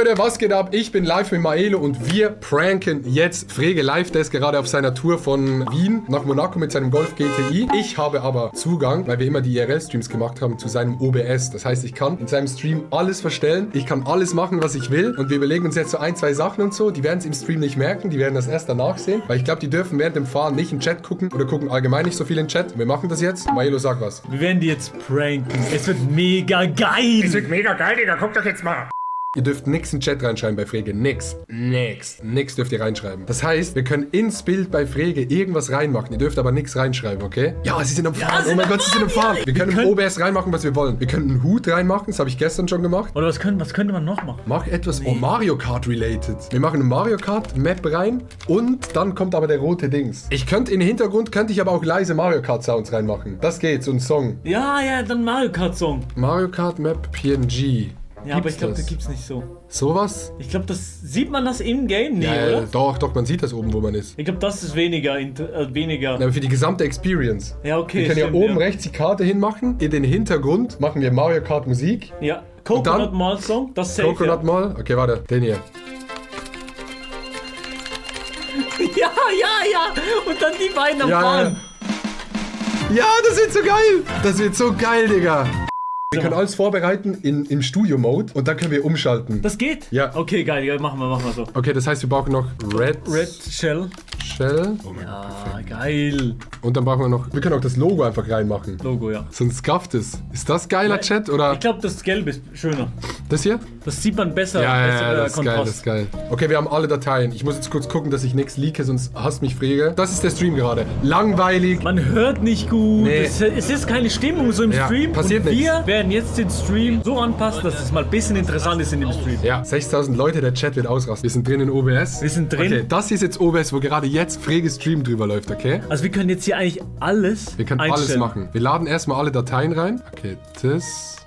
Leute, was geht ab? Ich bin live mit Maelo und wir pranken jetzt Frege live. Der ist gerade auf seiner Tour von Wien nach Monaco mit seinem Golf GTI. Ich habe aber Zugang, weil wir immer die IRL-Streams gemacht haben, zu seinem OBS. Das heißt, ich kann in seinem Stream alles verstellen. Ich kann alles machen, was ich will. Und wir überlegen uns jetzt so ein, zwei Sachen und so. Die werden es im Stream nicht merken. Die werden das erst danach sehen. Weil ich glaube, die dürfen während dem Fahren nicht in den Chat gucken oder gucken allgemein nicht so viel in den Chat. Wir machen das jetzt. Maelo, sag was. Wir werden die jetzt pranken. Es wird mega geil. Es wird mega geil, Digga. Guckt doch jetzt mal. Ihr dürft nix in den Chat reinschreiben bei Frege. Nix dürft ihr reinschreiben. Das heißt, wir können ins Bild bei Frege irgendwas reinmachen. Ihr dürft aber nichts reinschreiben, okay? Ja, sie sind am Fahren. Oh mein Gott, sie sind am Fahren. Wir können im OBS reinmachen, was wir wollen. Wir können einen Hut reinmachen. Das habe ich gestern schon gemacht. Oder was könnte man noch machen? Mach etwas Mario Kart related. Wir machen eine Mario Kart Map rein und dann kommt aber der rote Dings. Ich könnte in den Hintergrund, könnte ich aber auch leise Mario Kart Sounds reinmachen. Das geht, so ein Song. Ja, dann Mario Kart Song. Mario Kart Map PNG. Ja, aber ich glaube, das gibt's nicht so. Sowas? Ich glaube, sieht man das im Game? Nee, Ja, oder? doch, man sieht das oben, wo man ist. Ich glaube, das ist weniger. Aber für die gesamte Experience. Ja, okay. Wir können stimmt, ja oben rechts die Karte hinmachen. In den Hintergrund machen wir Mario Kart Musik. Ja, Coconut dann Mall Song, das ist safe. Coconut Mall. Okay, warte, den hier. Ja. Und dann die beiden am Ja, Fahren. Ja, das wird so geil. Das wird so geil, Digga. Wir können alles vorbereiten im Studio-Mode und dann können wir umschalten. Das geht? Ja. Okay, geil, ja, machen wir so. Okay, das heißt, wir brauchen noch Red Shell. Ja, geil. Und dann brauchen wir noch... Wir können auch das Logo einfach reinmachen. Logo, ja. Sonst skafft es. Ist das geiler, Chat, oder? Ich glaube, das Gelbe ist schöner. Das hier? Das sieht man besser. Ja, besser das ist geil, das ist geil. Okay, wir haben alle Dateien. Ich muss jetzt kurz gucken, dass ich nichts leake, sonst hasst mich Frege. Das ist der Stream gerade. Langweilig. Man hört nicht gut. Nee. Es ist keine Stimmung so im Ja, Stream. passiert und nichts. wir werden jetzt den Stream so anpassen, dass es mal ein bisschen interessant ist in dem Stream. Ja, 6000 Leute, der Chat wird ausrasten. Wir sind drin in OBS. Wir sind drin. Okay, das hier ist jetzt OBS, wo gerade jetzt Freges Stream drüber läuft, okay? Also wir können jetzt hier eigentlich alles Wir können einstellen. alles machen. Wir laden erstmal alle Dateien rein. Okay, das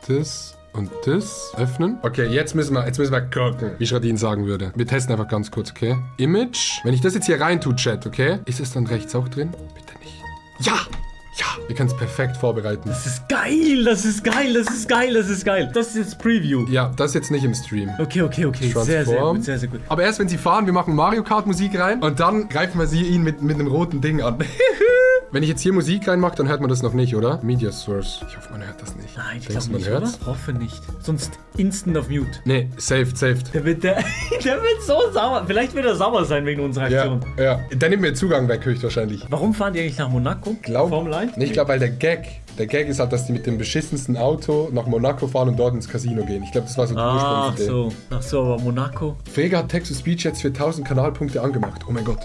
und das. Öffnen. Okay, jetzt müssen wir gucken, wie Schradin sagen würde. Wir testen einfach ganz kurz, okay? Image. Wenn ich das jetzt hier rein tue, Chat, okay? Ist es dann rechts auch drin? Bitte nicht. Ja! Ja! Wir können es perfekt vorbereiten. Das ist geil. Das ist jetzt Preview. Ja, das ist jetzt nicht im Stream. Okay. Sehr Transform. gut, sehr gut. Aber erst wenn sie fahren, wir machen Mario Kart Musik rein und dann greifen wir ihn mit einem roten Ding an. Wenn ich jetzt hier Musik reinmache, dann hört man das noch nicht, oder? Media Source. Ich hoffe, man hört das nicht. Nein, ich Denkst glaube du, man nicht, hört's? oder? Hoffe nicht. Sonst instant auf Mute. Nee, saved. Der wird so sauer. Vielleicht wird er sauer sein wegen unserer Ja, Aktion. ja. Dann nimmt mir Zugang weg, höchstwahrscheinlich. Warum fahren die eigentlich nach Monaco? Formel 1? Nee, ich glaube, weil der Gag ist halt, dass die mit dem beschissensten Auto nach Monaco fahren und dort ins Casino gehen. Ich glaube, das war so die Ursprungsidee. Ach so, aber Monaco. Frege hat Text-to-Speech jetzt für 1000 Kanalpunkte angemacht. Oh mein Gott.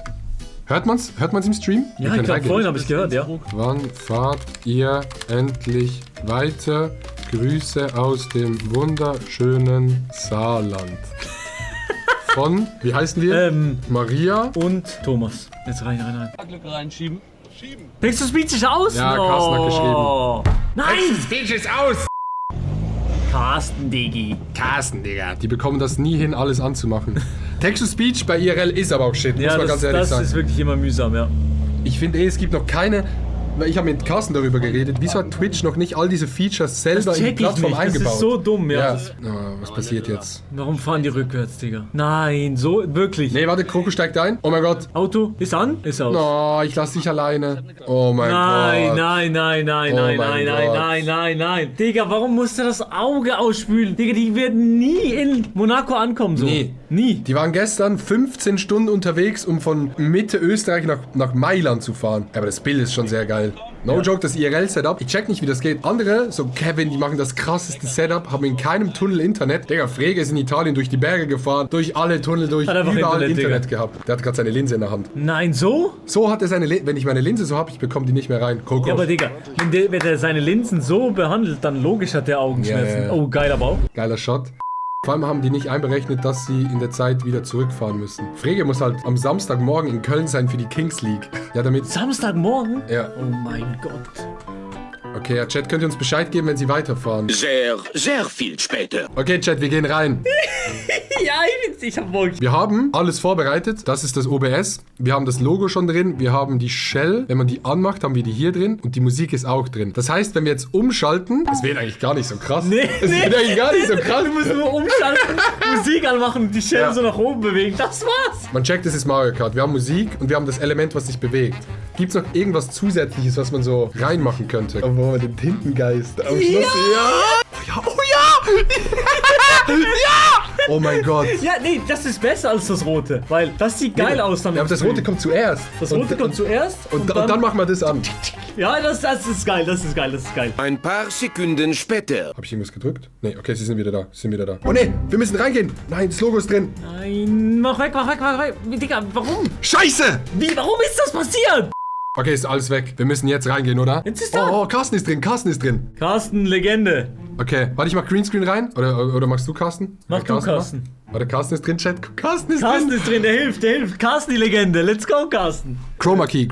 Hört man's im Stream? Ja, ich glaube, vorhin habe ich gehört, ja. Wann fahrt ihr endlich weiter? Grüße aus dem wunderschönen Saarland. Von, wie heißen wir? Maria. Und Thomas. Jetzt rein. Glück reinschieben. Denkst du, Speech ist aus? Ja, Carsten hat geschrieben. Nein! Speech ist aus! Carsten, Diggi. Carsten, Digga. Die bekommen das nie hin, alles anzumachen. Text-to-Speech bei IRL ist aber auch shit, muss Ja, man ganz ehrlich das sagen. ist wirklich immer mühsam, ja. Ich finde es gibt noch keine... Weil ich habe mit Carsten darüber geredet. Wieso hat Twitch noch nicht all diese Features selber in die Plattform eingebaut? Das ist so dumm, ja. Was passiert jetzt? Warum fahren die rückwärts, Digga? Nein, so, wirklich. Nee, warte, Kroko steigt ein. Oh mein Gott. Auto ist an, ist aus. Oh, ich lass dich alleine. Oh mein Gott. Nein. Digga, warum musste das Auge ausspülen? Digga, die werden nie in Monaco ankommen, so. Nee. Nie. Die waren gestern 15 Stunden unterwegs, um von Mitte Österreich nach Mailand zu fahren. Aber das Bild ist schon sehr geil. No joke, das IRL-Setup. Ich check nicht, wie das geht. Andere, so Kevin, die machen das krasseste Setup, haben in keinem Tunnel Internet. Digga, Frege ist in Italien durch die Berge gefahren, durch alle Tunnel, durch Hat einfach überall Internet, Internet gehabt. Der hat gerade seine Linse in der Hand. Nein, so? So hat er seine wenn ich meine Linse so habe, ich bekomme die nicht mehr rein. Coco. Ja, aber Digga, wenn der seine Linsen so behandelt, dann logisch hat der Augenschmerzen. Ja. Oh, geil, aber auch. Geiler Shot. Vor allem haben die nicht einberechnet, dass sie in der Zeit wieder zurückfahren müssen. Frege muss halt am Samstagmorgen in Köln sein für die Kings League. Ja, damit... Samstagmorgen? Ja. Oh mein Gott. Okay, ja, Chat, könnt ihr uns Bescheid geben, wenn sie weiterfahren? Sehr, sehr viel später. Okay, Chat, wir gehen rein. Ja, ich hab Bock. Wir haben alles vorbereitet. Das ist das OBS. Wir haben das Logo schon drin. Wir haben die Shell. Wenn man die anmacht, haben wir die hier drin. Und die Musik ist auch drin. Das heißt, wenn wir jetzt umschalten, das wird eigentlich gar nicht so krass. Nee, das wird eigentlich gar nicht so krass. Du musst nur umschalten, Musik anmachen und die Shell Ja. so nach oben bewegen. Das war's. Man checkt, es ist Mario Kart. Wir haben Musik und wir haben das Element, was sich bewegt. Gibt es noch irgendwas Zusätzliches, was man so reinmachen könnte? Oh, den Tintengeist. Am Schluss. Ja. Oh ja! Ja! Oh mein Gott. Ja, nee, das ist besser als das Rote. Weil das sieht geil aus dann. Ja, aber das Rote kommt zuerst. Das Rote kommt zuerst. Und dann machen wir das an. Ja, das ist geil, das ist geil, das ist geil. Ein paar Sekunden später. Habe ich irgendwas gedrückt? Nee, okay, sie sind wieder da. Sie sind wieder da. Oh nee, wir müssen reingehen. Nein, das Logo ist drin. Nein, mach weg, mach weg, mach weg. Digga, warum? Scheiße! Wie, warum ist das passiert? Okay, ist alles weg. Wir müssen jetzt reingehen, oder? Jetzt ist da. Oh, Carsten ist drin, Carsten ist drin. Carsten, Legende. Okay, warte, ich mach Greenscreen rein. Oder machst du Carsten? Mach Ja, du, Carsten. Warte, Carsten ist drin, Chat. Carsten ist Carsten drin. ist drin, der hilft. Carsten, die Legende. Let's go, Carsten. Chroma Key.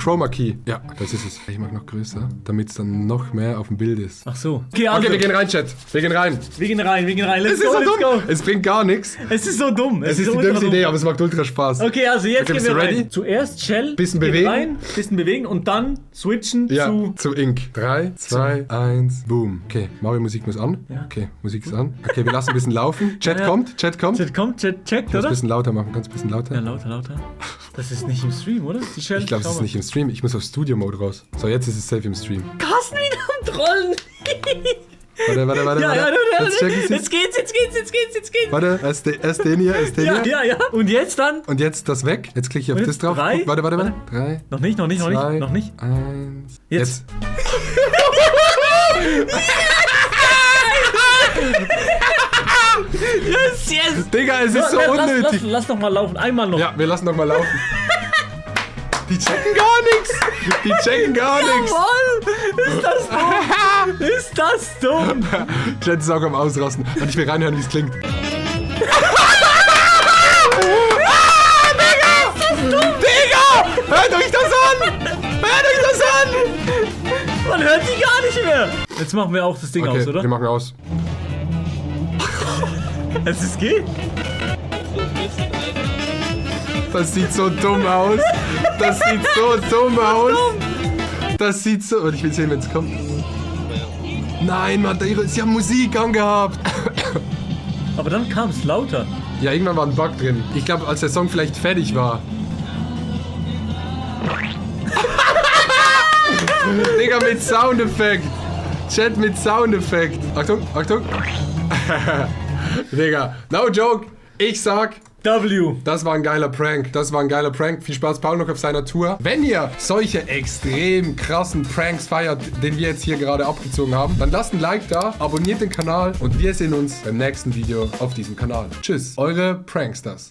Ja, das ist es. Ich mach noch größer, damit es dann noch mehr auf dem Bild ist. Ach so. Okay, also, Okay, wir gehen rein, Chat. Wir gehen rein. wir gehen rein. Es Let's ist go, so let's dumm. go. Es bringt gar nichts. Es ist so dumm. Es ist die ultra dümmste dumm. Idee, aber es macht ultra Spaß. Okay, also jetzt Okay, gehen bist wir du ready? rein. Zuerst Shell. Bisschen gehen bewegen. Rein, bisschen bewegen und dann switchen Ja, zu... zu Ink. 3, 2, 1, boom. Okay, Mario-Musik muss an. Ja. Okay, Musik ist an. Okay, wir lassen ein bisschen laufen. Chat Ja. kommt. Chat kommt, Chat checkt, Kannst ein oder? bisschen lauter machen, kannst ein bisschen lauter. Ja, lauter. Das ist nicht im Stream, oder? Die Shell? Ich glaube, es Schau ist mal. nicht im Stream. Ich muss auf Studio-Mode raus. So, jetzt ist es safe im Stream. Carsten wieder am Trollen. Warte. Ja, Jetzt check ich jetzt geht's. Warte, erst den hier. Ja. Und jetzt dann? Und jetzt das weg. Jetzt klicke ich auf Und das jetzt drauf. drei? Guck, warte. 3, Noch nicht. 1. Jetzt. Yes. Digga, es ist so unnötig. Lass noch mal laufen. Einmal noch. Ja, wir lassen noch mal laufen. Die checken gar nichts. Jawohl. Ist das dumm? Chat ist auch am Ausrasten. Und ich will reinhören, wie es klingt. Digga! Hört euch das an! Man hört die gar nicht mehr. Jetzt machen wir auch das Ding Okay, aus, oder? wir machen aus. Es ist geht. Das sieht so dumm aus. Das sieht so... Und ich will sehen, wenn es kommt. Nein, Mann, sie haben Musik angehabt. Aber dann kam es lauter. Ja, irgendwann war ein Bug drin. Ich glaube, als der Song vielleicht fertig war. Digga, mit Soundeffekt. Chat mit Soundeffekt. Achtung. Digga, no joke. Ich sag... W. Das war ein geiler Prank. Viel Spaß, Paul, noch auf seiner Tour. Wenn ihr solche extrem krassen Pranks feiert, den wir jetzt hier gerade abgezogen haben, dann lasst ein Like da, abonniert den Kanal und wir sehen uns beim nächsten Video auf diesem Kanal. Tschüss, eure Pranksters.